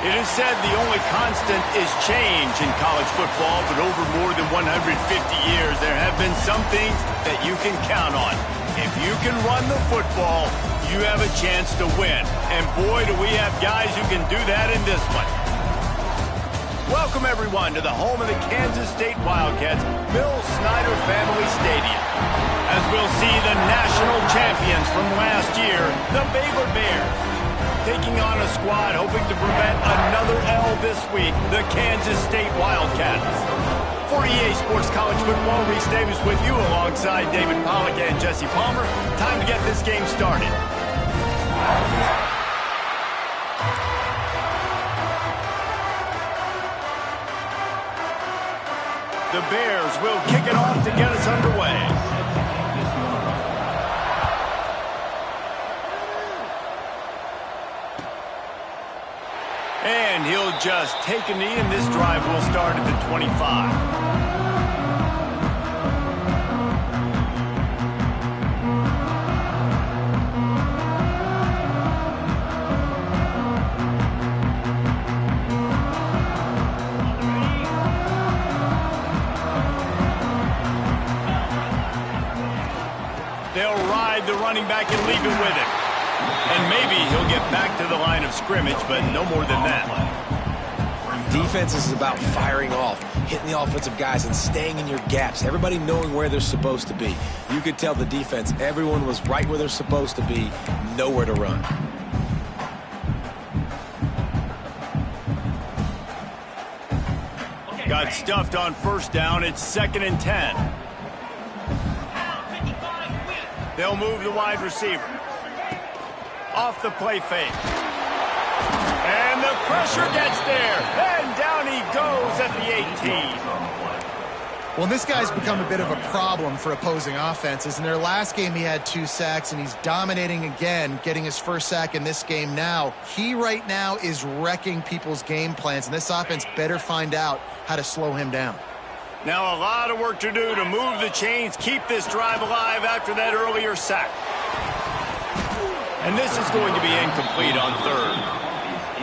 It is said the only constant is change in college football, but over more than 150 years, there have been some things that you can count on. If you can run the football, you have a chance to win. And boy, do we have guys who can do that in this one. Welcome, everyone, to the home of the Kansas State Wildcats, Bill Snyder Family Stadium. As we'll see the national champions from last year, the Baylor Bears, taking on a squad hoping to prevent another L this week, the Kansas State Wildcats. For EA Sports College Football, Reese Davis with you alongside David Pollack and Jesse Palmer. Time to get this game started. The Bears will kick it off to get us underway. And he'll just take a knee, and this drive will start at the 25. They'll ride the running back and leave it with him. And maybe he'll get back to the line of scrimmage, but no more than that. Defense is about firing off, hitting the offensive guys, and staying in your gaps. Everybody knowing where they're supposed to be. You could tell the defense, everyone was right where they're supposed to be, nowhere to run. Got stuffed on first down. It's 2nd and 10. They'll move the wide receiver. Off the play fake. And the pressure gets there. And down he goes at the 18. Well, this guy's become a bit of a problem for opposing offenses. In their last game, he had 2 sacks, and he's dominating again, getting his first sack in this game now. He right now is wrecking people's game plans, and this offense better find out how to slow him down. Now a lot of work to do to move the chains, keep this drive alive after that earlier sack. And this is going to be incomplete on third.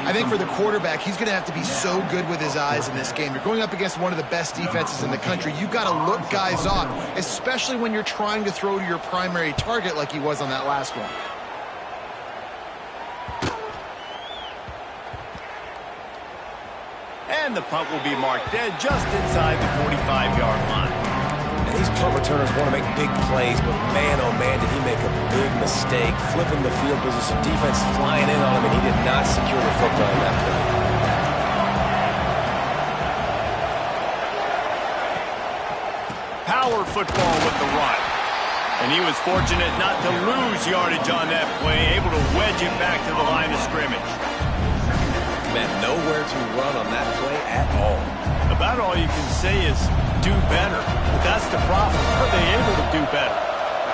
I think for the quarterback, he's going to have to be so good with his eyes in this game. You're going up against one of the best defenses in the country. You've got to look guys off, especially when you're trying to throw to your primary target like he was on that last one. And the punt will be marked dead just inside the 45-yard line. And these punt returners want to make big plays, but man, oh man, did he make a big mistake. Flipping the field position, defense flying in on him, and he did not secure the football in that play. Power football with the run. And he was fortunate not to lose yardage on that play, able to wedge it back to the line of scrimmage. Man, nowhere to run on that play at all. About all you can say is do better. But that's the problem. Are they able to do better?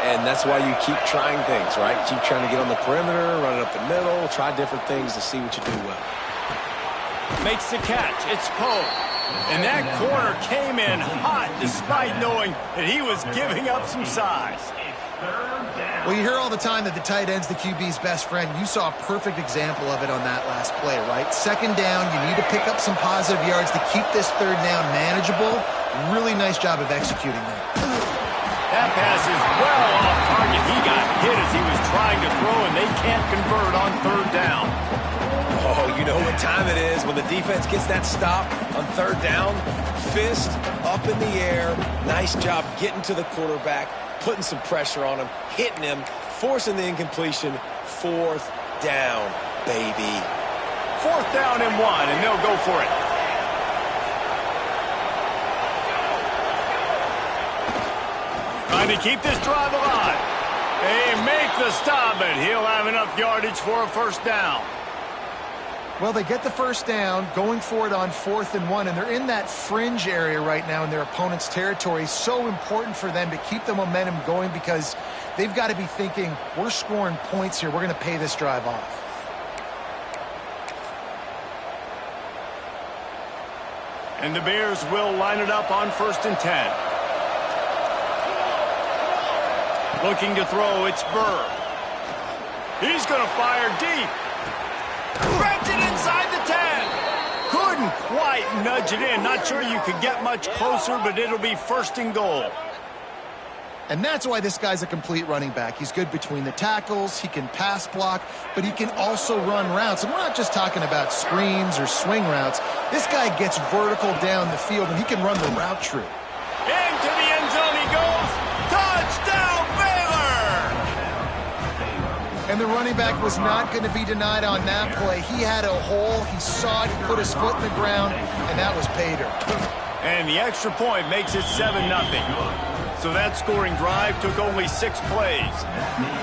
And that's why you keep trying things, right? Keep trying to get on the perimeter, run it up the middle, try different things to see what you do well. Makes the catch. It's Poe. And that corner came in hot despite knowing that he was giving up some size. Well, you hear all the time that the tight end's the QB's best friend. You saw a perfect example of it on that last play, right? 2nd down, you need to pick up some positive yards to keep this 3rd down manageable. Really nice job of executing that. That pass is well off target. He got hit as he was trying to throw, and they can't convert on 3rd down. Oh, you know what time it is when the defense gets that stop on 3rd down. Fist up in the air. Nice job getting to the quarterback, putting some pressure on him, hitting him, forcing the incompletion. 4th down, baby. 4th down and 1, and they'll go for it. Trying to keep this drive alive. They make the stop, but he'll have enough yardage for a 1st down. Well, they get the 1st down, going for it on 4th and 1, and they're in that fringe area right now in their opponent's territory. So important for them to keep the momentum going because they've got to be thinking, we're scoring points here. We're going to pay this drive off. And the Bears will line it up on 1st and 10. Looking to throw, it's Burr. He's going to fire deep. Wrapped it inside the 10. quite nudge it in. Not sure you could get much closer, but it'll be 1st and goal. And that's why this guy's a complete running back. He's good between the tackles, he can pass block, but he can also run routes. And we're not just talking about screens or swing routes. This guy gets vertical down the field, and he can run the route tree. Into the end zone he goes. Touchdown, Baylor! And the running back was not going to be denied on that play. He had a hole, he saw it, he put his foot in the ground, and that was pay dirt. And the extra point makes it 7-0. So that scoring drive took only 6 plays.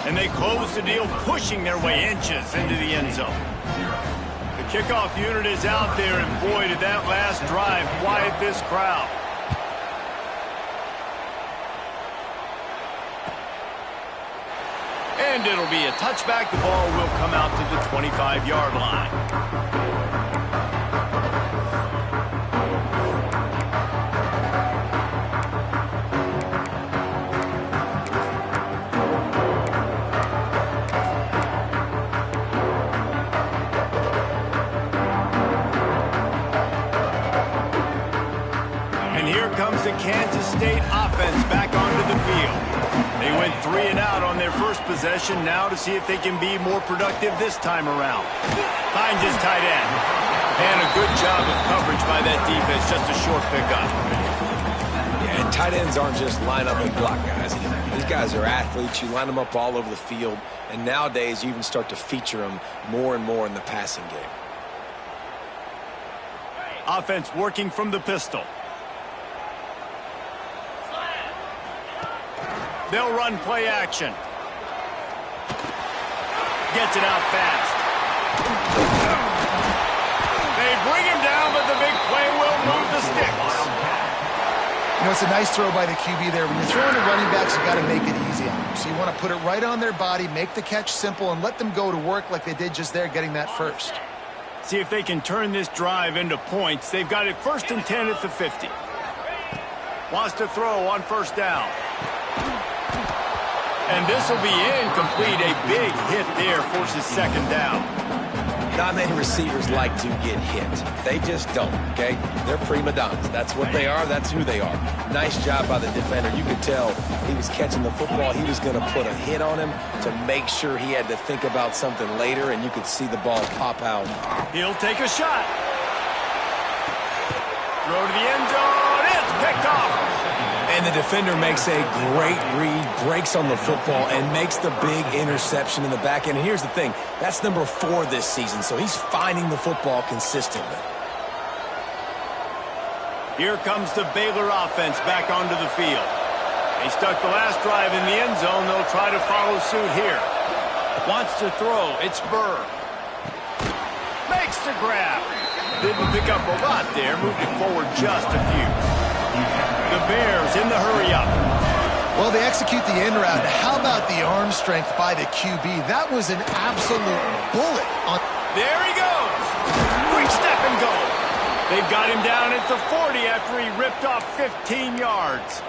And they closed the deal, pushing their way inches into the end zone. The kickoff unit is out there, and boy, did that last drive quiet this crowd. And it'll be a touchback. The ball will come out to the 25-yard line. Comes the Kansas State offense back onto the field. They went 3 and out on their first possession, now to see if they can be more productive this time around. Finds his tight end. And a good job of coverage by that defense, just a short pickup. Yeah, and tight ends aren't just line up and block guys. These guys are athletes. You line them up all over the field, and nowadays you even start to feature them more and more in the passing game. Offense working from the pistol. They'll run play action. Gets it out fast. They bring him down, but the big play will move the sticks. You know, it's a nice throw by the QB there. When you're throwing to running backs, you got to make it easy on them. So you want to put it right on their body, make the catch simple, and let them go to work like they did just there, getting that first. See if they can turn this drive into points. They've got it 1st and 10 at the 50. Wants to throw on 1st down. And this will be incomplete. A big hit there forces 2nd down. Not many receivers like to get hit. They just don't, okay? They're prima donnas. That's what they are. That's who they are. Nice job by the defender. You could tell he was catching the football. He was going to put a hit on him to make sure he had to think about something later, and you could see the ball pop out. He'll take a shot. Throw to the end zone. It's picked off. And the defender makes a great read, breaks on the football, and makes the big interception in the back end. And here's the thing, that's number 4 this season, so he's finding the football consistently. Here comes the Baylor offense back onto the field. They stuck the last drive in the end zone. They'll try to follow suit here. Wants to throw. It's Burr. Makes the grab. Didn't pick up a lot there. Moved it forward just a few. The Bears in the hurry-up. Well, they execute the end route. How about the arm strength by the QB? That was an absolute bullet. There he goes. Quick step and go. They've got him down at the 40 after he ripped off 15 yards.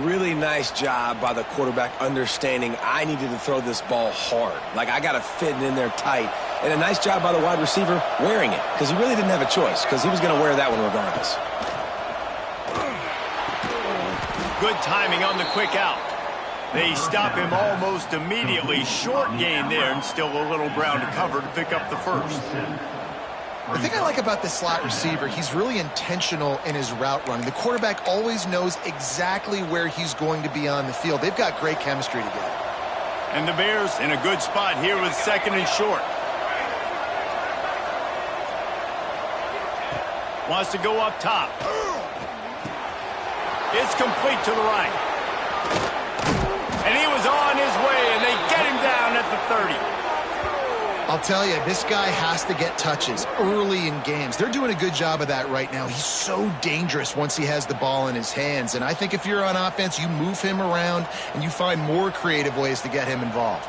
Really nice job by the quarterback understanding I needed to throw this ball hard. Like, I got to fit it in there tight. And a nice job by the wide receiver wearing it, because he really didn't have a choice, because he was going to wear that one regardless. Good timing on the quick out. They stop him almost immediately. Short gain there, and still a little ground to cover to pick up the first. The thing I like about this slot receiver, he's really intentional in his route running. The quarterback always knows exactly where he's going to be on the field. They've got great chemistry together. And the Bears in a good spot here with 2nd and short. Wants to go up top. It's complete to the right. And he was on his way, and they get him down at the 30. I'll tell you, this guy has to get touches early in games. They're doing a good job of that right now. He's so dangerous once he has the ball in his hands. And I think if you're on offense, you move him around, and you find more creative ways to get him involved.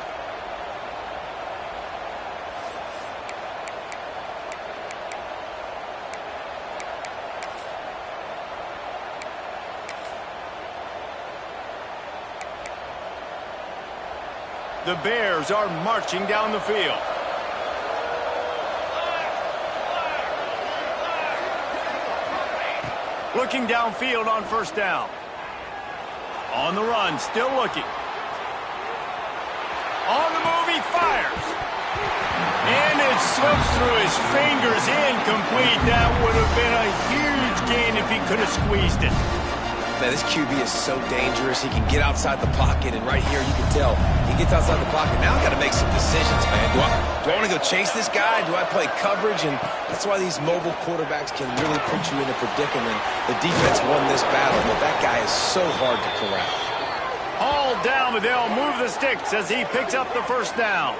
The Bears are marching down the field. Looking downfield on first down. On the run, still looking. On the move, he fires. And it slips through his fingers, incomplete. That would have been a huge gain if he could have squeezed it. Man, this QB is so dangerous. He can get outside the pocket, and right here you can tell he gets outside the pocket. Now I got to make some decisions, man. Do I want to go chase this guy? Do I play coverage? And that's why these mobile quarterbacks can really put you in a predicament. The defense won this battle, but that guy is so hard to corral. All down, but they'll move the sticks as he picks up the first down.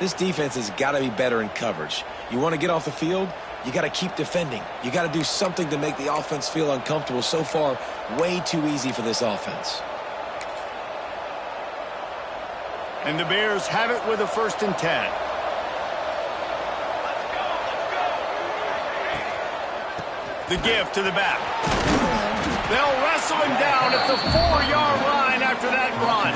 This defense has got to be better in coverage. You want to get off the field? You got to keep defending. You got to do something to make the offense feel uncomfortable. So far, way too easy for this offense. And the Bears have it with a 1st and 10. The give to the back. They'll wrestle him down at the 4-yard line after that run.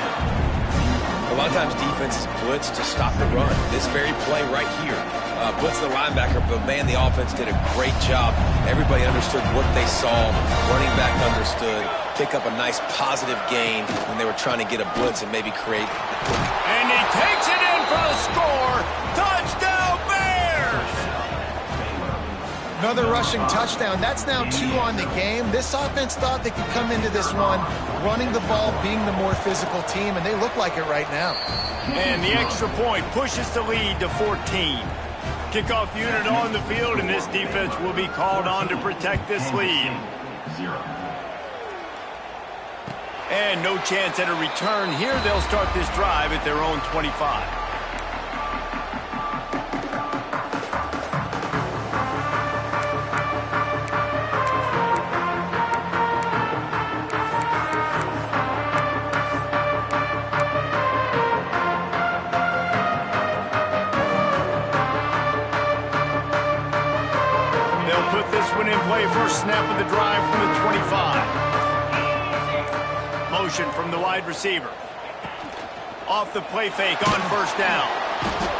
A lot of times defenses blitz to stop the run. This very play right here blitz the linebacker, but man, the offense did a great job. Everybody understood what they saw. Running back understood. Pick up a nice positive gain when they were trying to get a blitz and maybe create. And he takes it in for the score. Touchdown, Bears! Another rushing touchdown. That's now 2 on the game. This offense thought they could come into this one running the ball, being the more physical team, and they look like it right now. And the extra point pushes the lead to 14. Kickoff unit on the field, and this defense will be called on to protect this lead. And no chance at a return here. They'll start this drive at their own 25. In play, first snap of the drive from the 25. Motion from the wide receiver. Off the play fake on first down.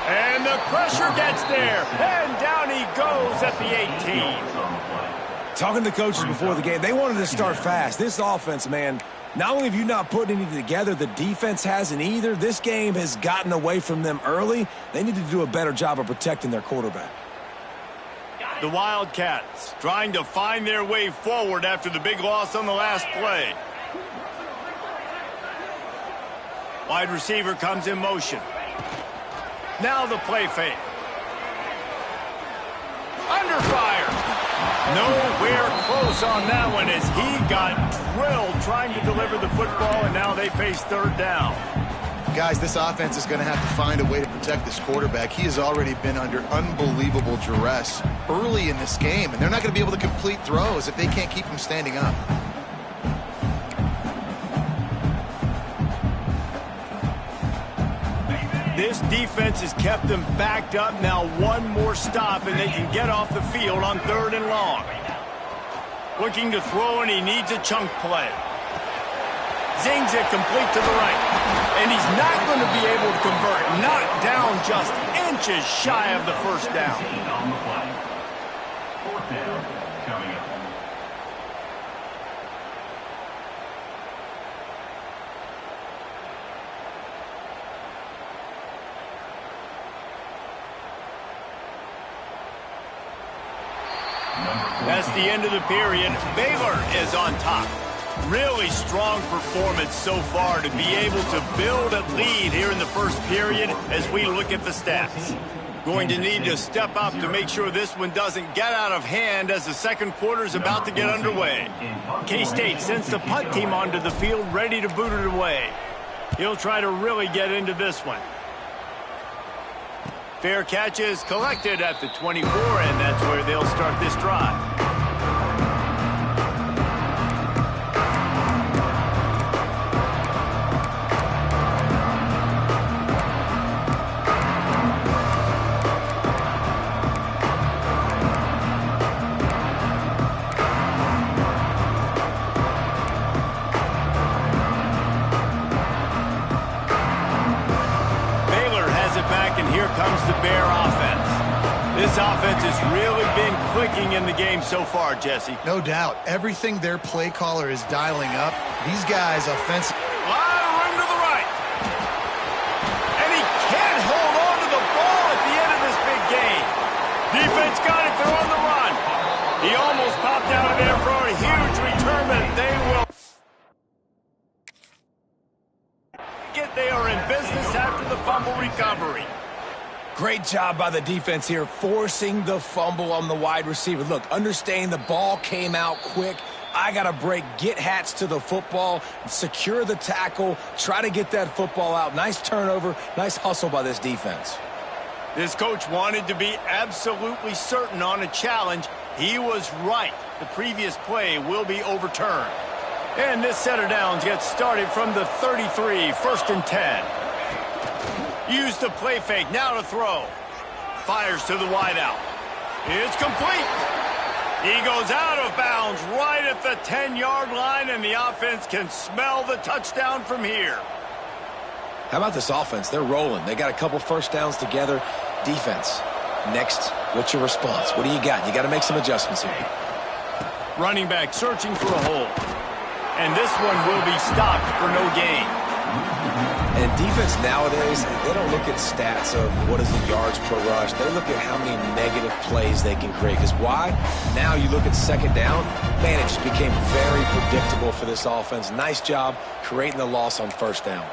And the pressure gets there. And down he goes at the 18. Talking to coaches before the game, they wanted to start fast. This offense, man, not only have you not put anything together, the defense hasn't either. This game has gotten away from them early. They need to do a better job of protecting their quarterback. The Wildcats trying to find their way forward after the big loss on the last play. Wide receiver comes in motion. Now the play fake. Under fire. Nowhere close on that one as he got drilled trying to deliver the football, and now they face 3rd down. Guys, this offense is going to have to find a way to protect this quarterback. He has already been under unbelievable duress early in this game, and they're not going to be able to complete throws if they can't keep him standing up. This defense has kept them backed up. Now one more stop, and they can get off the field on 3rd and long. Looking to throw, and he needs a chunk play. Zings it complete to the right. And he's not going to be able to convert. Knocked down just inches shy of the first down. That's the end of the period. Baylor is on top. Really strong performance so far to be able to build a lead here in the first period as we look at the stats. Going to need to step up to make sure this one doesn't get out of hand as the second quarter is about to get underway. K-State sends the punt team onto the field ready to boot it away. He'll try to really get into this one. Fair catch is collected at the 24, and that's where they'll start this drive. Comes the Bear offense. This offense has really been clicking in the game so far, Jesse. No doubt. Everything their play caller is dialing up, these guys offensive. A lot of room to the right. And he can't hold on to the ball at the end of this big game. Defense got it. They're on the run. He almost popped out of there for a huge return, but they will get. They are in business after the fumble recovery. Great job by the defense here, forcing the fumble on the wide receiver. Look, understanding the ball came out quick. I got to break, get Hats to the football, secure the tackle, try to get that football out. Nice turnover, nice hustle by this defense. This coach wanted to be absolutely certain on a challenge. He was right. The previous play will be overturned. And this set of downs gets started from the 33, 1st and 10. Use the play fake, now to throw. Fires to the wideout. It's complete. He goes out of bounds right at the 10-yard line, and the offense can smell the touchdown from here. How about this offense? They're rolling. They got a couple first downs together. Defense, next, what's your response? What do you got? You got to make some adjustments here. Running back searching for a hole. And this one will be stopped for no gain. And defense nowadays, they don't look at stats of what is the yards per rush. They look at how many negative plays they can create. Because why? Now you look at second down, man, it just became very predictable for this offense. Nice job creating the loss on first down.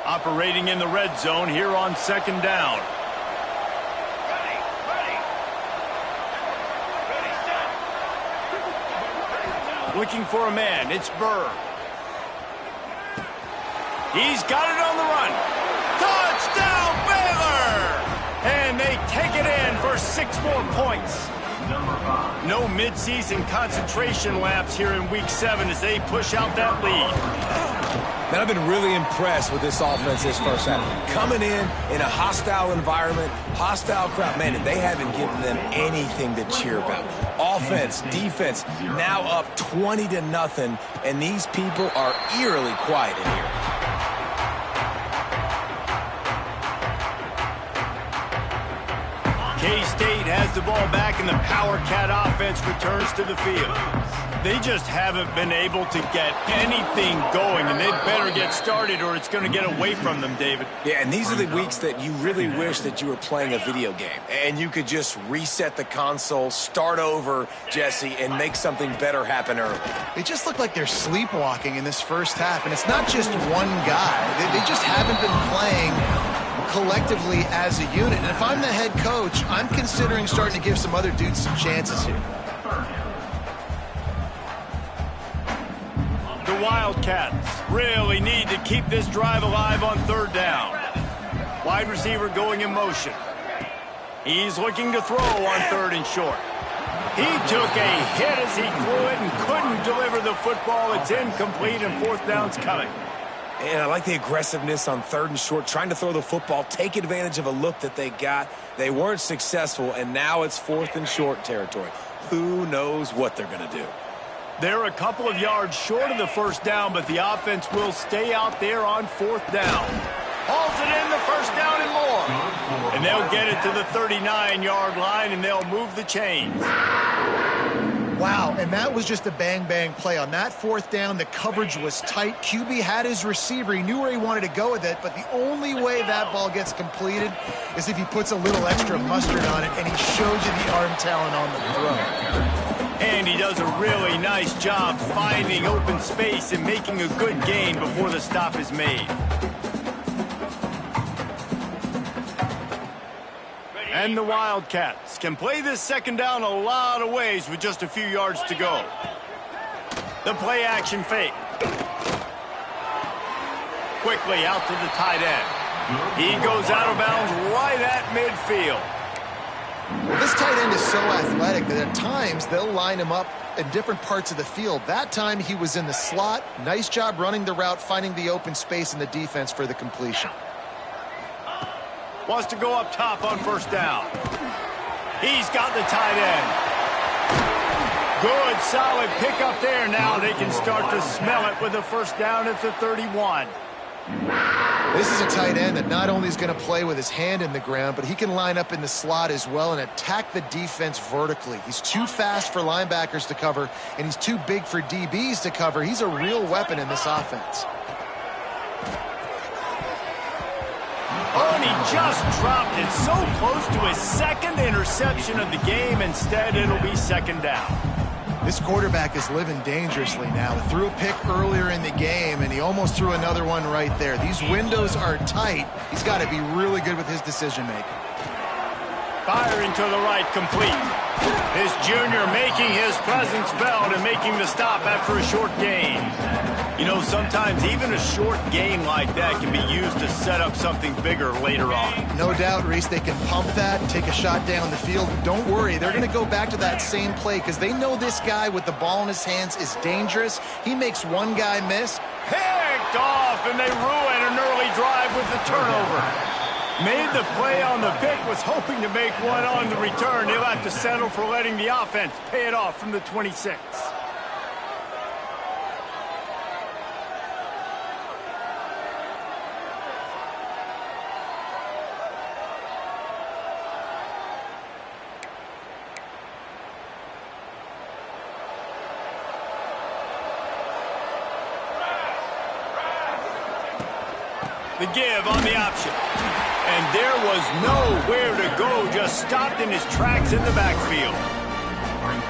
Operating in the red zone here on second down. Looking for a man, it's Burr. He's got it on the run. Touchdown, Baylor! And they take it in for 6 more points. No midseason concentration laps here in Week 7 as they push out that lead. Man, I've been really impressed with this offense this first half. Coming in a hostile environment, hostile crowd, man, and they haven't given them anything to cheer about. Offense, defense, now up 20-0, and these people are eerily quiet in here. K-State has the ball back, and the Power Cat offense returns to the field. They just haven't been able to get anything going, and they better get started or it's going to get away from them, David. Yeah, and these are the weeks that you really wish that you were playing a video game, and you could just reset the console, start over, Jesse, and make something better happen early. They just look like they're sleepwalking in this first half, and it's not just one guy. They just haven't been playing collectively as a unit. And if I'm the head coach, I'm considering starting to give some other dudes some chances here. The Wildcats really need to keep this drive alive on third down. Wide receiver going in motion. He's looking to throw on 3rd and short. He took a hit as he threw it and couldn't deliver the football. It's incomplete, and 4th down's coming. And I like the aggressiveness on 3rd and short, trying to throw the football, take advantage of a look that they got. They weren't successful, and now it's 4th and short territory. Who knows what they're going to do? They're a couple of yards short of the 1st down, but the offense will stay out there on 4th down. Hauls it in, the 1st down and more. And they'll get it to the 39-yard line, and they'll move the chains. Wow, and that was just a bang-bang play. On that 4th down, the coverage was tight. QB had his receiver. He knew where he wanted to go with it, but the only way that ball gets completed is if he puts a little extra mustard on it, and he shows you the arm talent on the throw. And he does a really nice job finding open space and making a good gain before the stop is made. And the Wildcats can play this 2nd down a lot of ways with just a few yards to go. The play action fake. Quickly out to the tight end. He goes out of bounds right at midfield. Well, this tight end is so athletic that at times they'll line him up in different parts of the field. That time he was in the slot. Nice job running the route, finding the open space in the defense for the completion. Wants to go up top on 1st down. He's got the tight end. Good, solid pickup there. Now they can start to smell it with the 1st down at the 31. This is a tight end that not only is going to play with his hand in the ground, but he can line up in the slot as well and attack the defense vertically. He's too fast for linebackers to cover, and he's too big for DBs to cover. He's a real weapon in this offense. Oh, and he just dropped it so close to his second interception of the game. Instead, it'll be second down. This quarterback is living dangerously now. He threw a pick earlier in the game, and he almost threw another one right there. These windows are tight. He's got to be really good with his decision-making. Firing to the right, complete. His junior making his presence felt and making the stop after a short gain. You know, sometimes even a short gain like that can be used to set up something bigger later on. No doubt, Reese, they can pump that and take a shot down the field. Don't worry, they're going to go back to that same play because they know this guy with the ball in his hands is dangerous. He makes one guy miss. Picked off, and they ruin an early drive with the turnover. Made the play on the pick, was hoping to make one on the return. He'll have to settle for letting the offense pay it off from the 26. The give on the option. And there was nowhere to go, just stopped in his tracks in the backfield.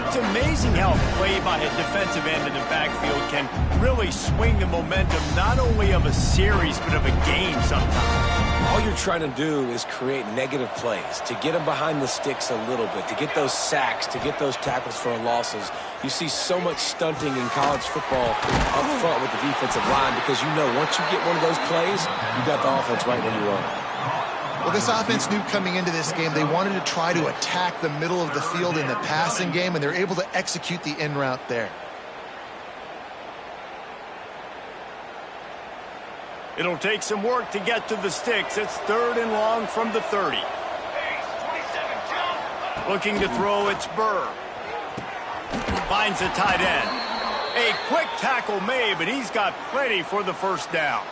It's amazing how a play by a defensive end in the backfield can really swing the momentum not only of a series but of a game sometimes. All you're trying to do is create negative plays, to get them behind the sticks a little bit, to get those sacks, to get those tackles for losses. You see so much stunting in college football up front with the defensive line because you know once you get one of those plays, you got the offense right where you want it. Well, this offense knew coming into this game they wanted to try to attack the middle of the field in the passing game, and they're able to execute the in route there. It'll take some work to get to the sticks. It's 3rd and long from the 30. Looking to throw, it's Burr. Finds a tight end. A quick tackle made, but he's got plenty for the first down.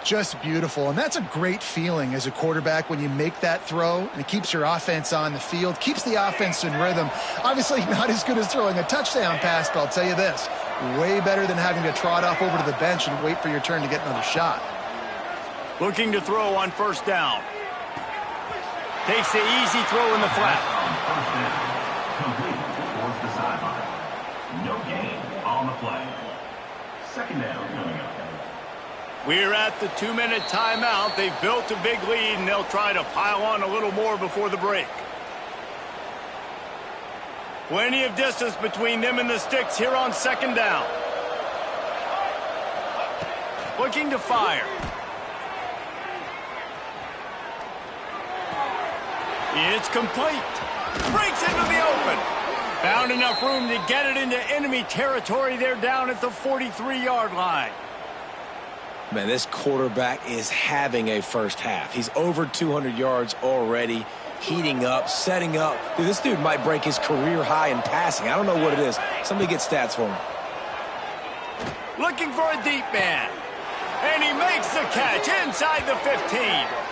Just beautiful, and that's a great feeling as a quarterback when you make that throw, and it keeps your offense on the field, keeps the offense in rhythm. Obviously not as good as throwing a touchdown pass, but I'll tell you this, way better than having to trot off over to the bench and wait for your turn to get another shot. Looking to throw on first down. Takes the easy throw in the flat. Towards the sideline. No gain on the play. Second down coming up. We're at the 2-minute timeout. They've built a big lead, and they'll try to pile on a little more before the break. Plenty of distance between them and the sticks here on second down. Looking to fire. It's complete. Breaks into the open. Found enough room to get it into enemy territory. They're down at the 43-yard line. Man, this quarterback is having a first half. He's over 200 yards already, heating up, setting up. Dude, this dude might break his career high in passing. I don't know what it is. Somebody get stats for him. Looking for a deep man. And he makes the catch inside the 15.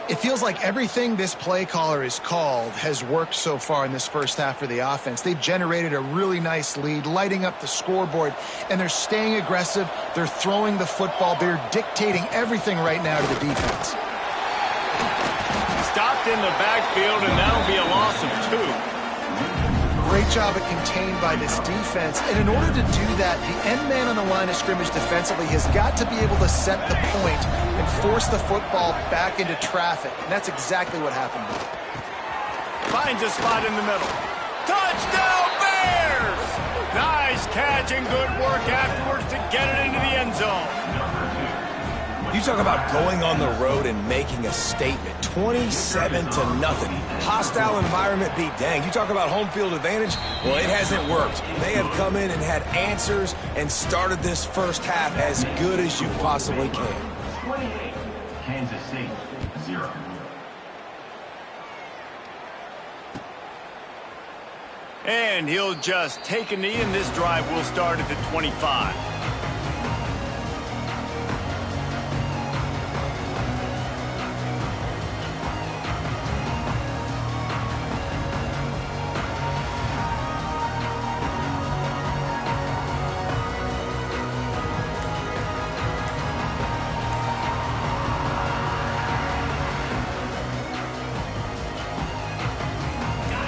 It feels like everything this play caller has called has worked so far in this first half for the offense. They've generated a really nice lead, lighting up the scoreboard, and they're staying aggressive. They're throwing the football. They're dictating everything right now to the defense. Stopped in the backfield, and that'll be a loss of 2. Great job at contained by this defense. And in order to do that, the end man on the line of scrimmage defensively has got to be able to set the point and force the football back into traffic. And that's exactly what happened. Finds a spot in the middle. Touchdown, Bears! Nice catch and good work afterwards to get it into the end zone. You talk about going on the road and making a statement. 27-0. Hostile environment be danged. You talk about home field advantage. Well, it hasn't worked. They have come in and had answers and started this first half as good as you possibly can. 28, Kansas City, 0. And he'll just take a knee, and this drive will start at the 25.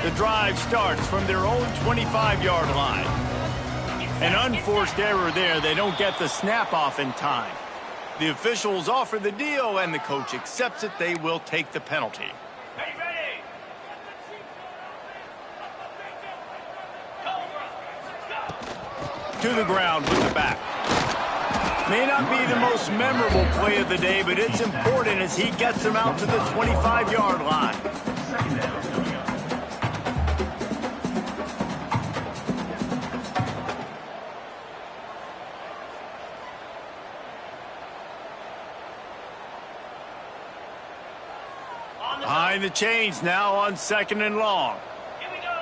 The drive starts from their own 25-yard line. An unforced error there. They don't get the snap off in time. The officials offer the deal, and the coach accepts it. They will take the penalty. To the ground with the back. May not be the most memorable play of the day, but it's important as he gets them out to the 25-yard line. Behind the chains now on 2nd and long. Here we go.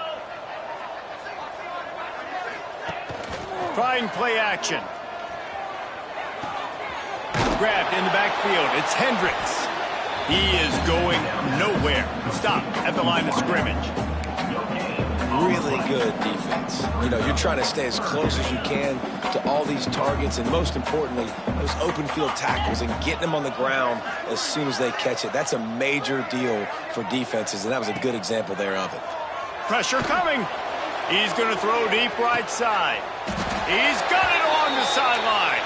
Trying play action. Grabbed in the backfield. It's Hendricks. He is going nowhere. Stop at the line of scrimmage. Really good defense. You know, you're trying to stay as close as you can to all these targets, and most importantly, those open field tackles and getting them on the ground as soon as they catch it. That's a major deal for defenses, and that was a good example there of it. Pressure coming. He's going to throw deep right side. He's got it along the sideline.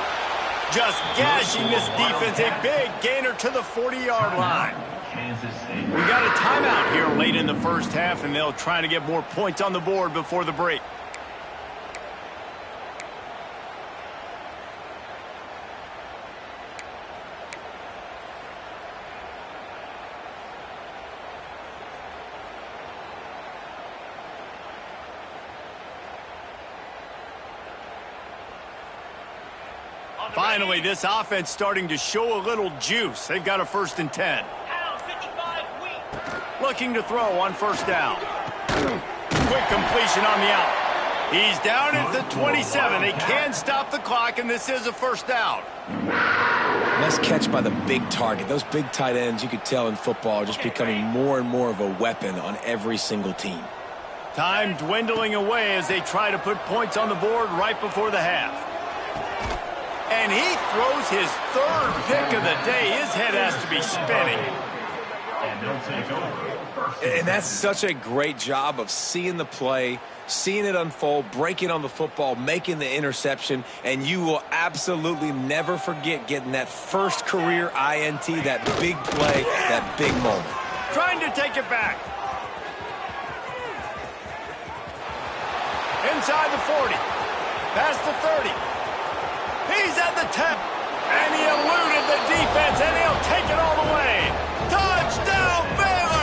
Just gashing this defense. A big gainer to the 40-yard line. We got a timeout here late in the first half, and they'll try to get more points on the board before the break. Finally, this offense starting to show a little juice. They've got a 1st and 10. Looking to throw on 1st down. Quick completion on the out. He's down at the 27. They can stop the clock, and this is a 1st down. Nice catch by the big target. Those big tight ends, you could tell in football, are just becoming more and more of a weapon on every single team. Time dwindling away as they try to put points on the board right before the half. And he throws his 3rd pick of the day. His head has to be spinning. And that's such a great job of seeing the play, seeing it unfold, breaking on the football, making the interception, and you will absolutely never forget getting that first career INT, that big play, that big moment. Trying to take it back. Inside the 40. Past the 30. He's at the 10. And he eluded the defense, and he'll take it all the way. Touchdown, Baylor!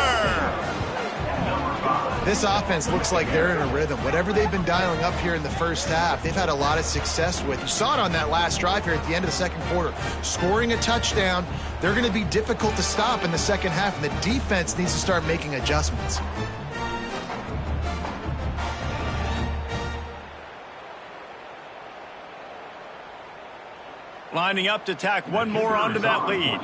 This offense looks like they're in a rhythm. Whatever they've been dialing up here in the first half, they've had a lot of success with. You saw it on that last drive here at the end of the 2nd quarter. Scoring a touchdown, they're going to be difficult to stop in the 2nd half, and the defense needs to start making adjustments. Lining up to tack one more onto that lead.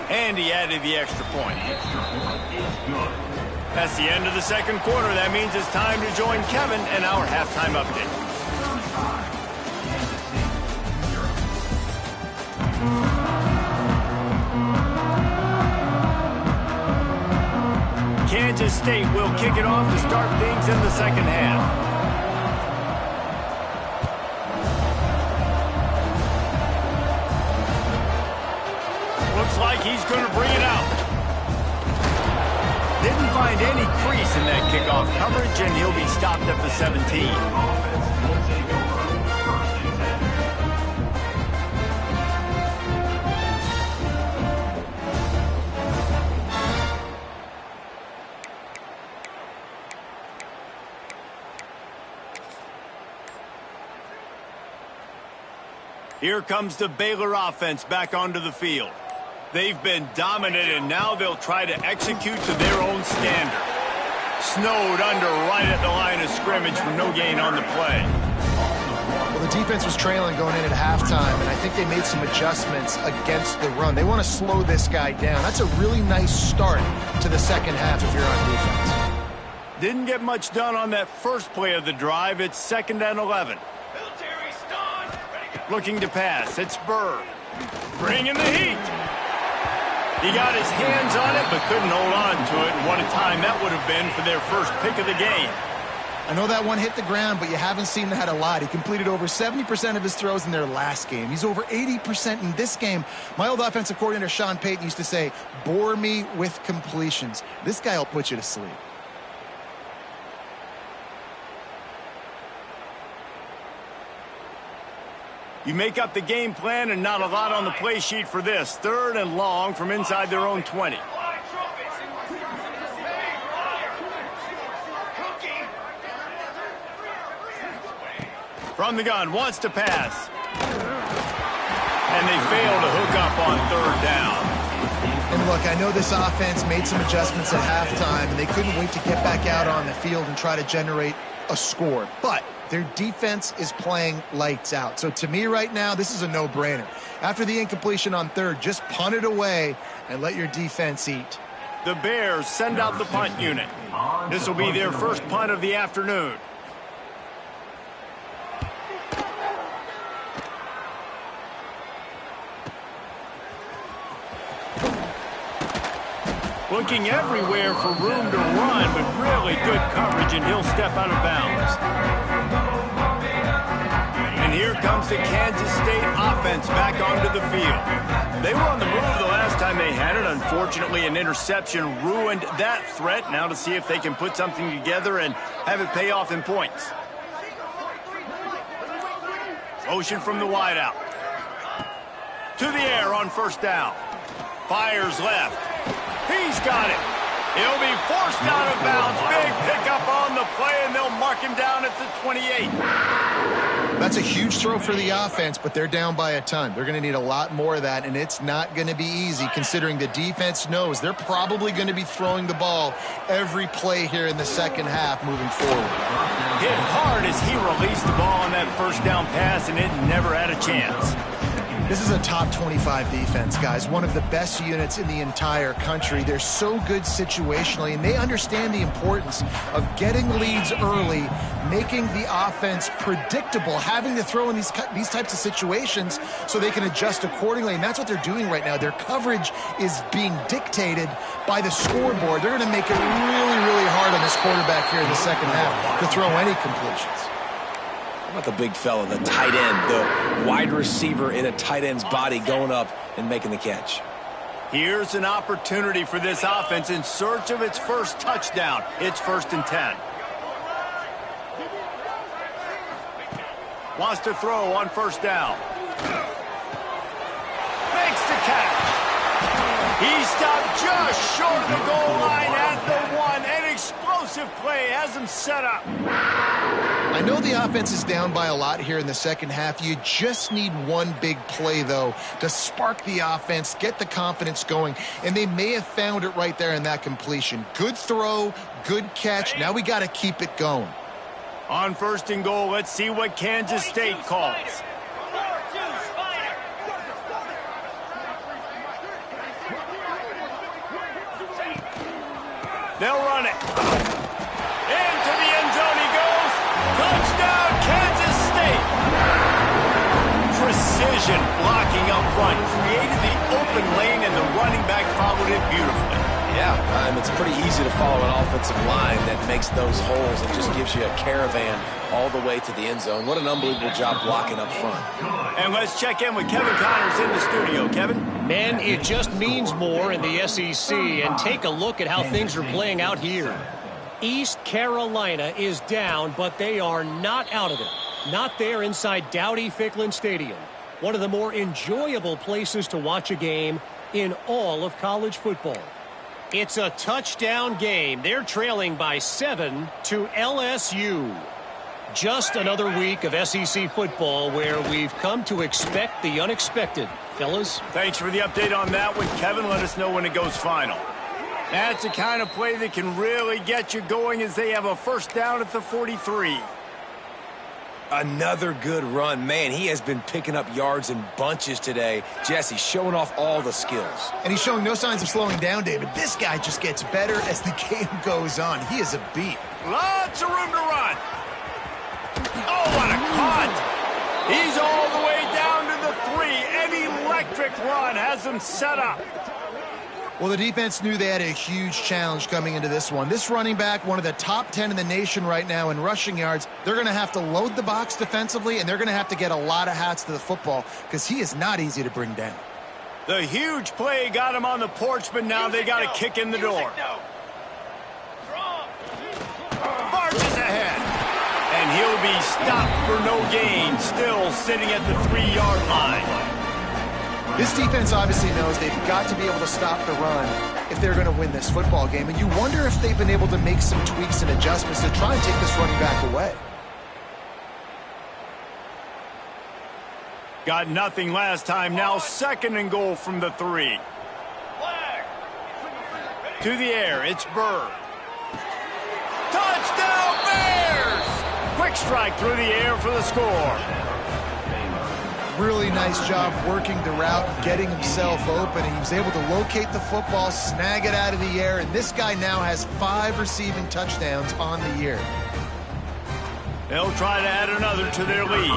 And he added the extra point. That's the end of the 2nd quarter. That means it's time to join Kevin and our halftime update. Kansas State will kick it off to start things in the 2nd half. Looks like he's going to bring it out. Didn't find any crease in that kickoff coverage, and he'll be stopped at the 17. Here comes the Baylor offense back onto the field. They've been dominant, and now they'll try to execute to their own standard. Snowed under right at the line of scrimmage for no gain on the play. Well, the defense was trailing going in at halftime, and I think they made some adjustments against the run. They want to slow this guy down. That's a really nice start to the second half if you're on defense. Didn't get much done on that first play of the drive. It's 2nd and 11. Looking to pass. It's Burr. Bringing the heat. He got his hands on it, but couldn't hold on to it. And what a time that would have been for their first pick of the game. I know that one hit the ground, but you haven't seen that a lot. He completed over 70% of his throws in their last game. He's over 80% in this game. My old offensive coordinator, Sean Payton, used to say, bore me with completions. This guy will put you to sleep. You make up the game plan and not a lot on the play sheet for this. 3rd and long from inside their own 20. From the gun, wants to pass. And they fail to hook up on 3rd down. And look, I know this offense made some adjustments at halftime, and they couldn't wait to get back out on the field and try to generate a score. But their defense is playing lights out. So to me right now, this is a no-brainer. After the incompletion on 3rd, just punt it away and let your defense eat. The Bears send out the punt unit. This will be their first punt of the afternoon. Looking everywhere for room to run, but really good coverage, and he'll step out of bounds. And here comes the Kansas State offense back onto the field. They were on the move the last time they had it. Unfortunately, an interception ruined that threat. Now to see if they can put something together and have it pay off in points. Motion from the wideout. To the air on 1st down. Fires left. He's got it. He'll be forced out of bounds. Big pickup on the play, and they'll mark him down at the 28. That's a huge throw for the offense, but they're down by a ton. They're going to need a lot more of that, and it's not going to be easy considering the defense knows they're probably going to be throwing the ball every play here in the second half moving forward. Hit hard as he released the ball on that 1st down pass, and it never had a chance. This is a top 25 defense, guys. One of the best units in the entire country. They're so good situationally, and they understand the importance of getting leads early, making the offense predictable, having to throw in these types of situations so they can adjust accordingly, and that's what they're doing right now. Their coverage is being dictated by the scoreboard. They're going to make it really, really hard on this quarterback here in the second half to throw any completions. About the big fella, the tight end, the wide receiver in a tight end's body going up and making the catch. Here's an opportunity for this offense in search of its first touchdown. It's 1st and 10. Wants to throw on 1st down. Makes the catch. He stopped just short of the goal line at the 1. An explosive play has him set up. I know the offense is down by a lot here in the second half. You just need one big play, though, to spark the offense, get the confidence going, and they may have found it right there in that completion. Good throw, good catch. Now we got to keep it going. On 1st and goal, let's see what Kansas State calls. They'll run it. Into the end zone he goes. Touchdown, Kansas State. Precision blocking up front. Created the open lane, and the running back followed it beautifully. Yeah, it's pretty easy to follow an offensive line that makes those holes and just gives you a caravan all the way to the end zone. What an unbelievable job blocking up front. And let's check in with Kevin Connors in the studio. Kevin? Man, it just means more in the SEC, and take a look at how things are playing out here. East Carolina is down, but they are not out of it. Not there inside Dowdy-Ficklin Stadium. One of the more enjoyable places to watch a game in all of college football. It's a touchdown game. They're trailing by 7 to LSU. Just another week of SEC football where we've come to expect the unexpected. Fellas? Thanks for the update on that one, Kevin. Let us know when it goes final. That's the kind of play that can really get you going as they have a first down at the 43. Another good run. Man, he has been picking up yards in bunches today. Jesse showing off all the skills. And he's showing no signs of slowing down, David. This guy just gets better as the game goes on. He is a beat. Lots of room to run. Oh, what a cut. He's all the way down to the 3. An electric run has him set up. Well, the defense knew they had a huge challenge coming into this one. This running back, one of the top 10 in the nation right now in rushing yards, they're going to have to load the box defensively, and they're going to have to get a lot of hats to the football because he is not easy to bring down. The huge play got him on the porch, but now they got to kick in the door. Marches ahead. And he'll be stopped for no gain, still sitting at the 3-yard line. This defense obviously knows they've got to be able to stop the run if they're going to win this football game. And you wonder if they've been able to make some tweaks and adjustments to try and take this running back away. Got nothing last time. Now 2nd and goal from the 3. To the air, it's Bird. Touchdown Bears! Quick strike through the air for the score. Really nice job working the route, getting himself open, and he was able to locate the football, snag it out of the air, and this guy now has 5 receiving touchdowns on the year. They'll try to add another to their lead.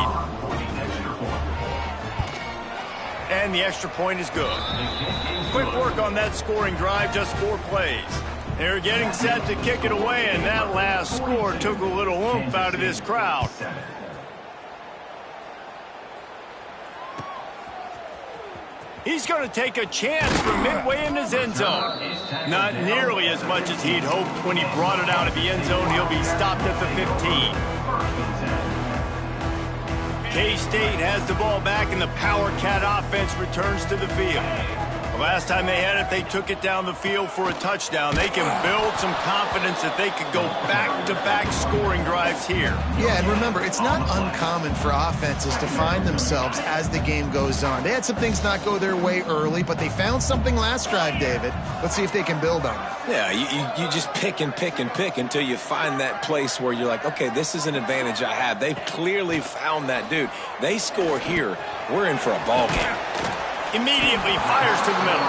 And the extra point is good. Quick work on that scoring drive, just 4 plays. They're getting set to kick it away, and that last score took a little oomph out of this crowd. He's going to take a chance from midway in his end zone. Not nearly as much as he'd hoped when he brought it out of the end zone. He'll be stopped at the 15. K-State has the ball back, and the Power Cat offense returns to the field. The last time they had it, they took it down the field for a touchdown. They can build some confidence that they could go back-to-back scoring drives here. Yeah, and remember, it's not uncommon for offenses to find themselves as the game goes on. They had some things not go their way early, but they found something last drive, David. Let's see if they can build on it. Yeah, you just pick and pick and pick until you find that place where you're like, okay, this is an advantage I have. They've clearly found that dude. They score here, we're in for a ball game. Immediately fires to the middle.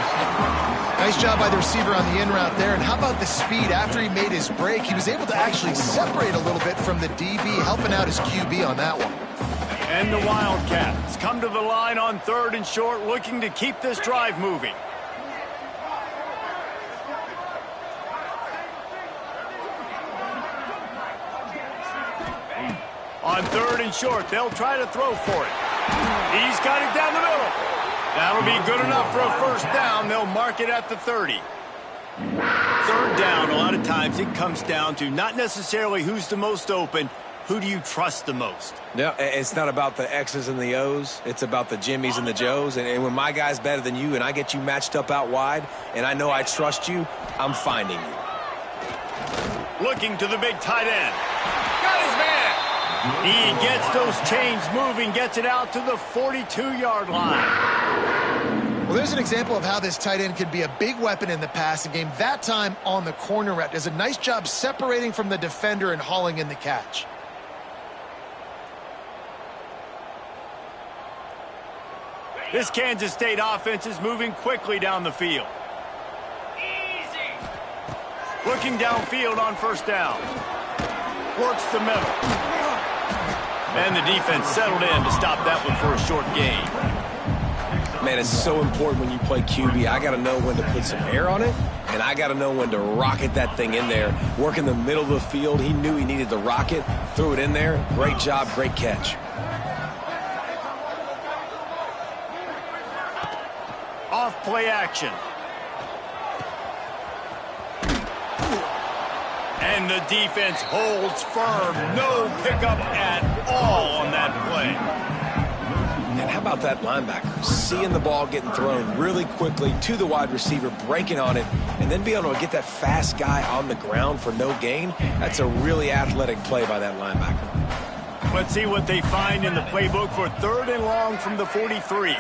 Nice job by the receiver on the in route there. And how about the speed? After he made his break, he was able to actually separate a little bit from the DB, helping out his QB on that one. And the Wildcats come to the line on 3rd and short, looking to keep this drive moving. On 3rd and short, they'll try to throw for it. He's got it down the middle. That'll be good enough for a first down. They'll mark it at the 30. 3rd down, a lot of times it comes down to not necessarily who's the most open, who do you trust the most? Yeah, it's not about the X's and the O's. It's about the Jimmies and the Joes. And when my guy's better than you and I get you matched up out wide and I know I trust you, I'm finding you. Looking to the big tight end. Got his man. He gets those chains moving, gets it out to the 42-yard line. Well, there's an example of how this tight end could be a big weapon in the passing game. That time on the corner route. Does a nice job separating from the defender and hauling in the catch. This Kansas State offense is moving quickly down the field. Easy. Looking downfield on first down. Works the middle. And the defense settled in to stop that one for a short gain. Man, it's so important when you play QB. I got to know when to put some air on it, and I got to know when to rocket that thing in there. Work in the middle of the field. He knew he needed the rocket. Threw it in there. Great job, great catch. Off play action. And the defense holds firm. No pickup at all on that play. And how about that linebacker? Seeing the ball getting thrown really quickly to the wide receiver, breaking on it, and then being able to get that fast guy on the ground for no gain. That's a really athletic play by that linebacker. Let's see what they find in the playbook for 3rd and long from the 43.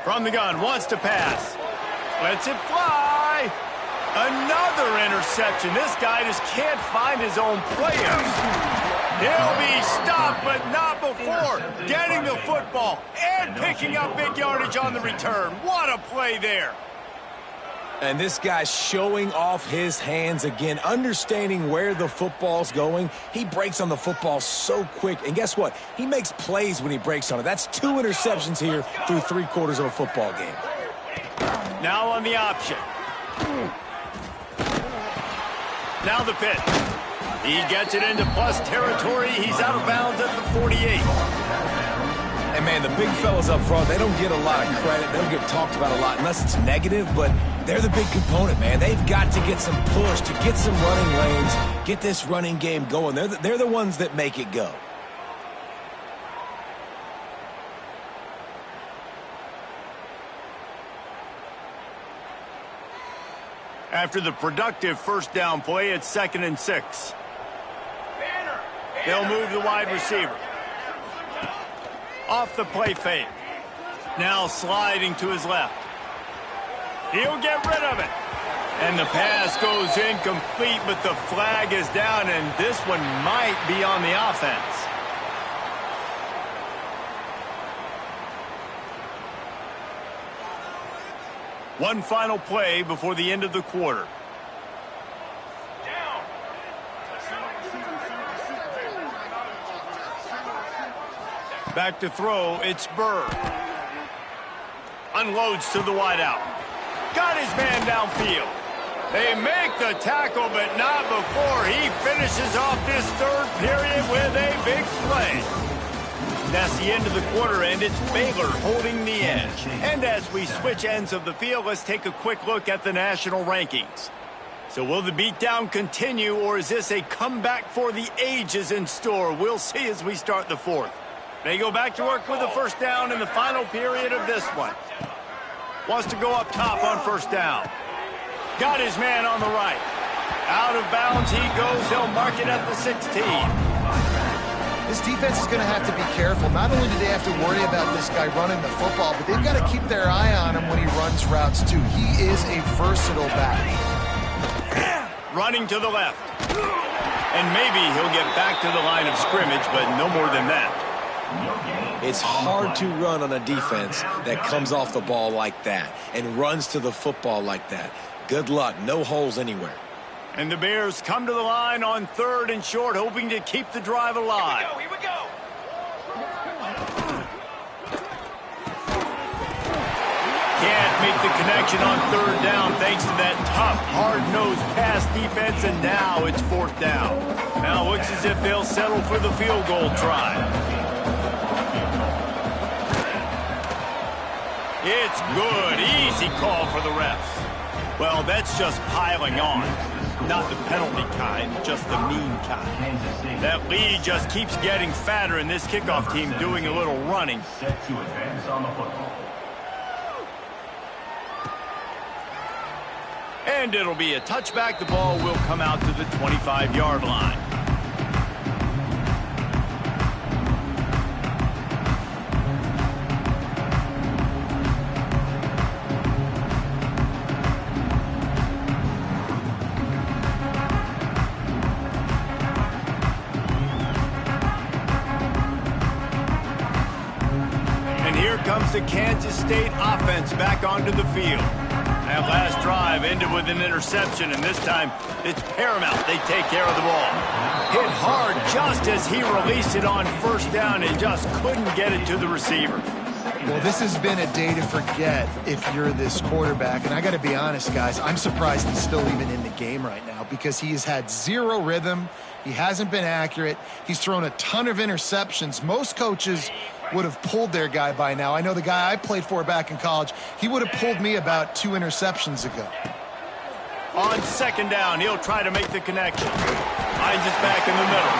From the gun, wants to pass. Lets it fly. Another interception. This guy just can't find his own players. He'll be stopped, but not before getting the football and picking up big yardage on the return. What a play there. And this guy's showing off his hands again, understanding where the football's going. He breaks on the football so quick. And guess what? He makes plays when he breaks on it. That's 2 interceptions here through 3/4 of a football game. Now on the option. Now the pitch. He gets it into plus territory. He's out of bounds at the 48. And, man, the big fellas up front, they don't get a lot of credit. They don't get talked about a lot unless it's negative, but they're the big component, man. They've got to get some push, to get some running lanes, get this running game going. They're the ones that make it go. After the productive first down play, it's 2nd and 6. They'll move the wide receiver. Off the play fake. Now sliding to his left. He'll get rid of it. And the pass goes incomplete, but the flag is down, and this one might be on the offense. One final play before the end of the quarter. Back to throw, it's Burr. Unloads to the wideout. Got his man downfield. They make the tackle, but not before he finishes off this third period with a big play. That's the end of the quarter, and it's Baylor holding the edge. And as we switch ends of the field, let's take a quick look at the national rankings. So will the beatdown continue, or is this a comeback for the ages in store? We'll see as we start the fourth. They go back to work with the first down in the final period of this one. Wants to go up top on first down. Got his man on the right. Out of bounds he goes. They'll mark it at the 16. This defense is going to have to be careful. Not only do they have to worry about this guy running the football, but they've got to keep their eye on him when he runs routes too. He is a versatile back. Running to the left. And maybe he'll get back to the line of scrimmage, but no more than that. It's hard to run on a defense that comes off the ball like that and runs to the football like that. Good luck. No holes anywhere. And the Bears come to the line on 3rd and short, hoping to keep the drive alive. Here we go. Can't make the connection on 3rd down thanks to that tough, hard-nosed pass defense, and now it's 4th down. Now it looks as if they'll settle for the field goal try. It's good. Easy call for the refs. Well, that's just piling on. Not the penalty kind, just the mean kind. That lead just keeps getting fatter, and this kickoff team doing a little running. Set to advance on the football. And it'll be a touchback. The ball will come out to the 25-yard line. Comes the Kansas State offense back onto the field. That last drive ended with an interception, and this time it's paramount they take care of the ball. Hit hard just as he released it on first down and just couldn't get it to the receiver. Well, this has been a day to forget if you're this quarterback. And I got to be honest, guys, I'm surprised he's still even in the game right now because he has had zero rhythm. He hasn't been accurate. He's thrown a ton of interceptions. Most coaches would have pulled their guy by now. I know the guy I played for back in college, he would have pulled me about 2 interceptions ago. On 2nd down, he'll try to make the connection. Finds us back in the middle.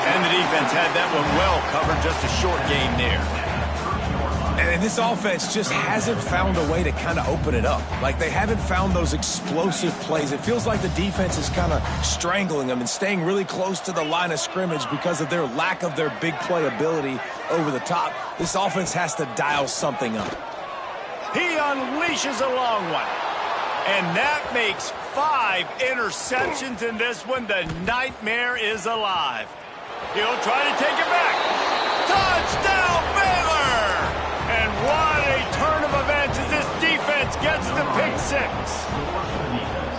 And the defense had that one well covered, just a short gain there. And this offense just hasn't found a way to kind of open it up. Like, they haven't found those explosive plays. It feels like the defense is kind of strangling them and staying really close to the line of scrimmage because of their lack of their big play ability over the top. This offense has to dial something up. He unleashes a long one. And that makes 5 interceptions in this one. The nightmare is alive. He'll try to take it back. Touchdown, Baylor! And what a turn of events as this defense gets the pick 6.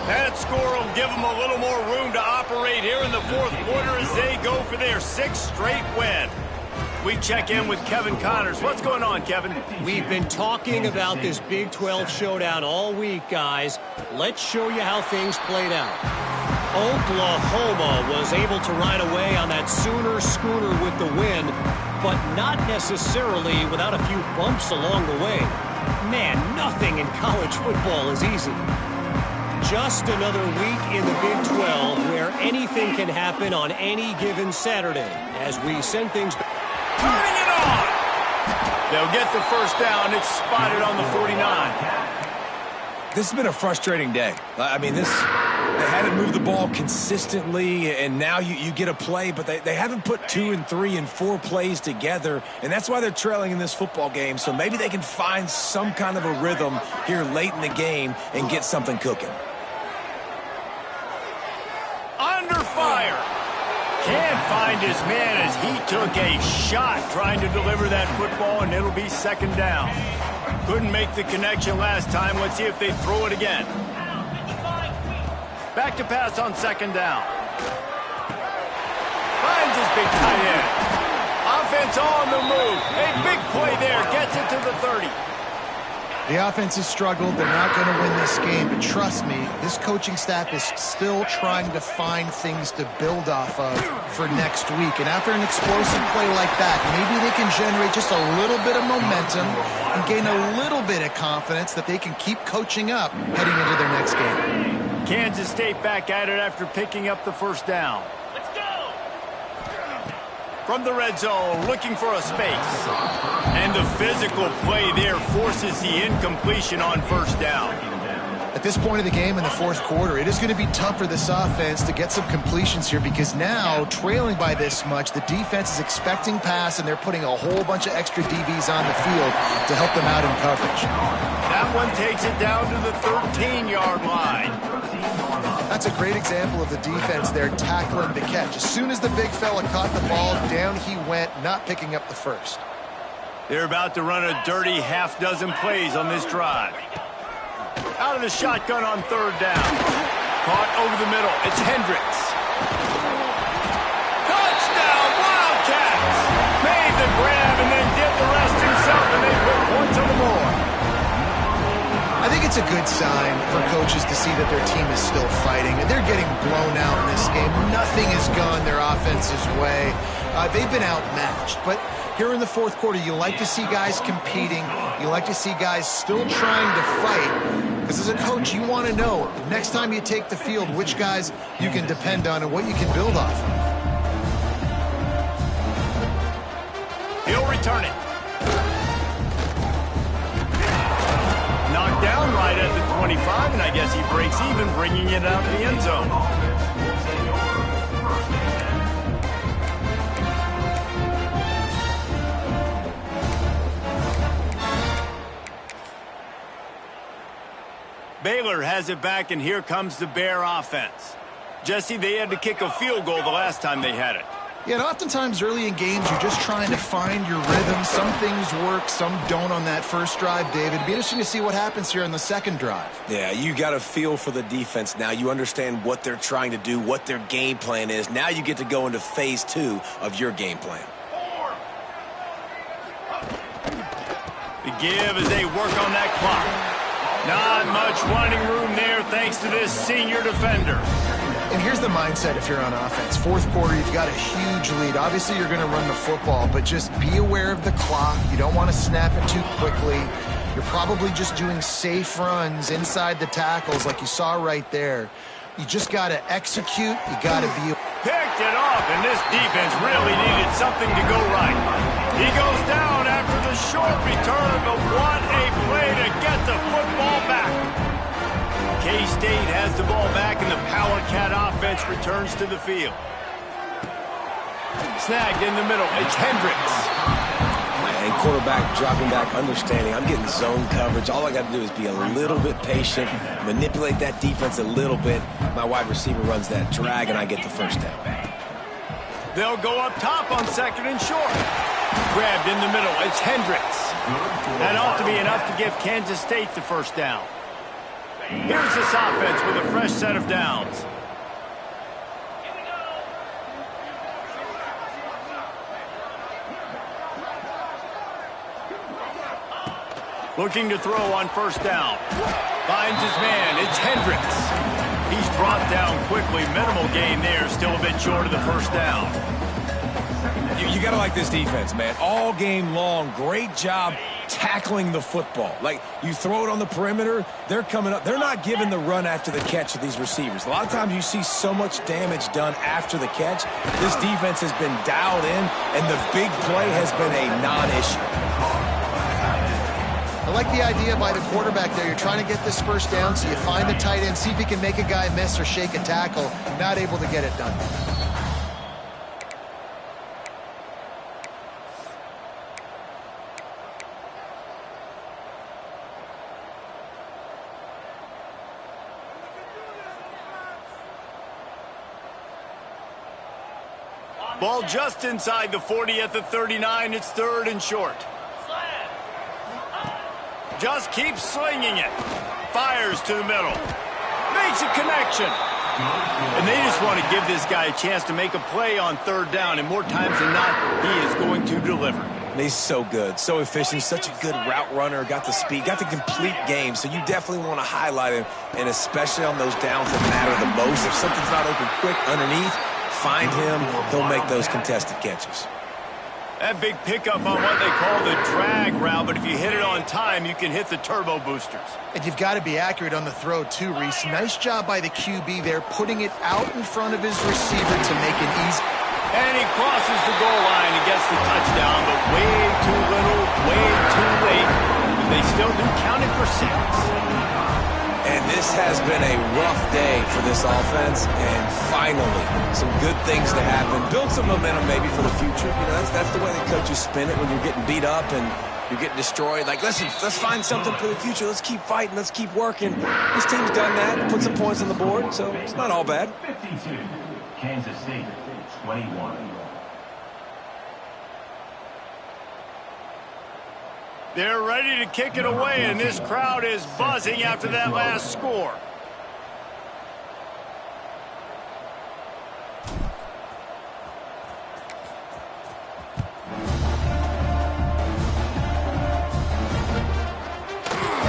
That score will give them a little more room to operate here in the fourth quarter as they go for their 6th straight win. We check in with Kevin Connors. What's going on, Kevin? We've been talking about this Big 12 showdown all week, guys. Let's show you how things played out. Oklahoma was able to ride away on that Sooner schooner with the win, but not necessarily without a few bumps along the way. Man, nothing in college football is easy. Just another week in the Big 12 where anything can happen on any given Saturday as we send things back. Turning it on. They'll get the first down. It's spotted on the 49. This has been a frustrating day. I mean, they haven't moved the ball consistently, and now you get a play, but they haven't put 2 and 3 and 4 plays together, and that's why they're trailing in this football game. So maybe they can find some kind of a rhythm here late in the game and get something cooking. Under fire. Can't find his man as he took a shot trying to deliver that football, and it'll be second down. Couldn't make the connection last time. Let's see if they throw it again. Back to pass on second down. Finds his big tight end. Offense on the move. A big play there. Gets it to the 30. The offense has struggled. They're not going to win this game. But trust me, this coaching staff is still trying to find things to build off of for next week. And after an explosive play like that, maybe they can generate just a little bit of momentum and gain a little bit of confidence that they can keep coaching up heading into their next game. Kansas State back at it after picking up the first down. Let's go! From the red zone, looking for a space. And the physical play there forces the incompletion on first down. At this point of the game in the fourth quarter, it is going to be tough for this offense to get some completions here because now, trailing by this much, the defense is expecting pass, and they're putting a whole bunch of extra DBs on the field to help them out in coverage. That one takes it down to the 13-yard line. That's a great example of the defense there tackling the catch. As soon as the big fella caught the ball, down he went, not picking up the first. They're about to run a dirty half-dozen plays on this drive. Out of the shotgun on third down. Caught over the middle. It's Hendricks. Touchdown, Wildcats! Made the grab and then did the rest himself, and they put points on the board. I think it's a good sign for coaches to see that their team is still fighting. And they're getting blown out in this game. Nothing has gone their offense's way. They've been outmatched. But here in the fourth quarter, you like to see guys competing. You like to see guys still trying to fight. Because as a coach, you want to know, next time you take the field, which guys you can depend on and what you can build off of. He'll return it. Knocked down right at the 25, and I guess he breaks even, bringing it out to the end zone. Baylor has it back, and here comes the Bear offense. Jesse, they had to kick a field goal the last time they had it. Yeah, and oftentimes early in games, you're just trying to find your rhythm. Some things work, some don't on that first drive, David. It'd be interesting to see what happens here on the second drive. Yeah, you got a feel for the defense now. You understand what they're trying to do, what their game plan is. Now you get to go into phase 2 of your game plan. The give as they work on that clock. Not much running room there thanks to this senior defender. And here's the mindset if you're on offense. Fourth quarter, you've got a huge lead. Obviously, you're going to run the football, but just be aware of the clock. You don't want to snap it too quickly. You're probably just doing safe runs inside the tackles like you saw right there. You just got to execute. You got to be... Picked it off, and this defense really needed something to go right. He goes down after the short return, but what a play to get the football back. K-State has the ball back, and the Power Cat offense returns to the field. Snagged in the middle. It's Hendricks. And quarterback dropping back, understanding I'm getting zone coverage. All I got to do is be a little bit patient, manipulate that defense a little bit. My wide receiver runs that drag, and I get the first down. They'll go up top on 2nd and short. Grabbed in the middle. It's Hendricks. That ought to be enough to give Kansas State the first down. Here's this offense with a fresh set of downs. Looking to throw on 1st down. Finds his man. It's Hendricks. He's brought down quickly. Minimal gain there. Still a bit short of the 1st down. You got to like this defense, man. All game long, great job tackling the football. Like, you throw it on the perimeter, they're coming up. They're not giving the run after the catch to these receivers. A lot of times you see so much damage done after the catch. This defense has been dialed in, and the big play has been a non-issue. I like the idea by the quarterback there. You're trying to get this 1st down, so you find the tight end, see if he can make a guy miss or shake a tackle. Not able to get it done. Ball just inside the 40 at the 39. It's 3rd and short. Just keeps slinging it. Fires to the middle. Makes a connection. And they just want to give this guy a chance to make a play on 3rd down. And more times than not, he is going to deliver. And he's so good, so efficient, such a good route runner, got the speed, got the complete game. So you definitely want to highlight him, and especially on those downs that matter the most. If something's not open quick underneath, find him. He'll make those contested catches. That big pickup on what they call the drag route, but if you hit it on time, you can hit the turbo boosters. And you've got to be accurate on the throw, too, Reese. Nice job by the QB there, putting it out in front of his receiver to make it easy. And he crosses the goal line and gets the touchdown, but way too little, way too late. They still do count it for 6. And this has been a rough day for this offense, and finally, some good things to happen. Build some momentum maybe for the future. You know, that's the way the coaches spin it when you're getting beat up and you're getting destroyed. Like, listen, let's find something for the future. Let's keep fighting. Let's keep working. This team's done that, put some points on the board, so it's not all bad. 52, Kansas State, 21. They're ready to kick it away, and this crowd is buzzing after that last score.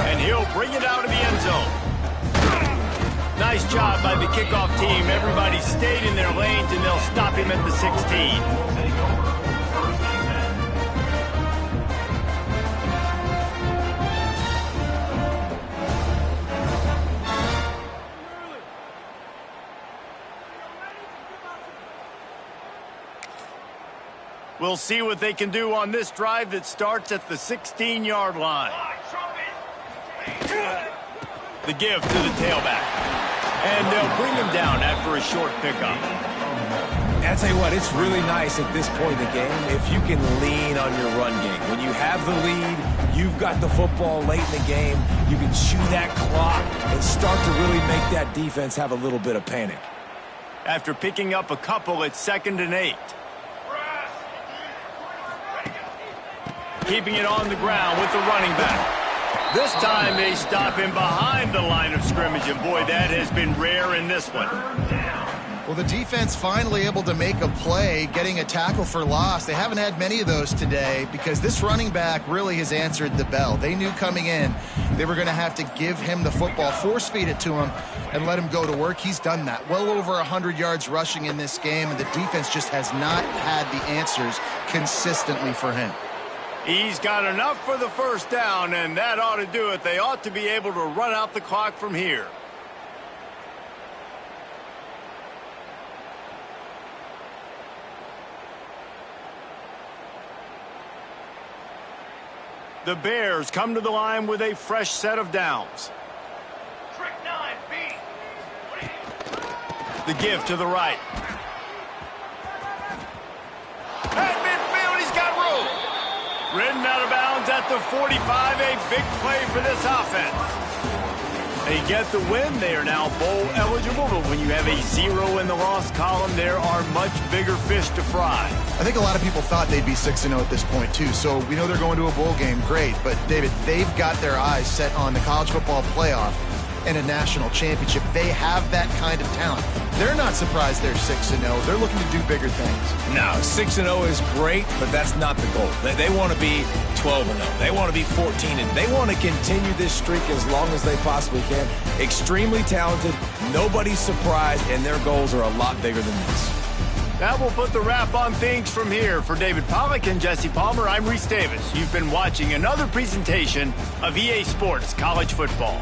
And he'll bring it out of the end zone. Nice job by the kickoff team. Everybody stayed in their lanes, and they'll stop him at the 16. We'll see what they can do on this drive that starts at the 16-yard line. The give to the tailback. And they'll bring him down after a short pickup. I'll tell you what, it's really nice at this point in the game if you can lean on your run game. When you have the lead, you've got the football late in the game, you can chew that clock and start to really make that defense have a little bit of panic. After picking up a couple, it's 2nd and 8. Keeping it on the ground with the running back. This time they stop him behind the line of scrimmage, and boy, that has been rare in this one. Well, the defense finally able to make a play, getting a tackle for loss. They haven't had many of those today because this running back really has answered the bell. They knew coming in they were going to have to give him the football, force-feed it to him, and let him go to work. He's done that. Well over 100 yards rushing in this game, and the defense just has not had the answers consistently for him. He's got enough for the first down, and that ought to do it. They ought to be able to run out the clock from here. The Bears come to the line with a fresh set of downs. Trick 9, B. The give to the right. At midfield, he's got room. Ridden out of bounds at the 45, a big play for this offense. They get the win. They are now bowl eligible, but when you have a 0 in the loss column, there are much bigger fish to fry. I think a lot of people thought they'd be 6-0 at this point, too. So we know they're going to a bowl game. Great. But, David, they've got their eyes set on the college football playoff and a national championship. They have that kind of talent. They're not surprised they're 6-0. They're looking to do bigger things. No, 6-0 is great, but that's not the goal. They want to be 12-0. They want to be 14-0. They want to continue this streak as long as they possibly can. Extremely talented. Nobody's surprised, and their goals are a lot bigger than this. That will put the wrap on things from here. For David Pollack and Jesse Palmer, I'm Reese Davis. You've been watching another presentation of EA Sports College Football.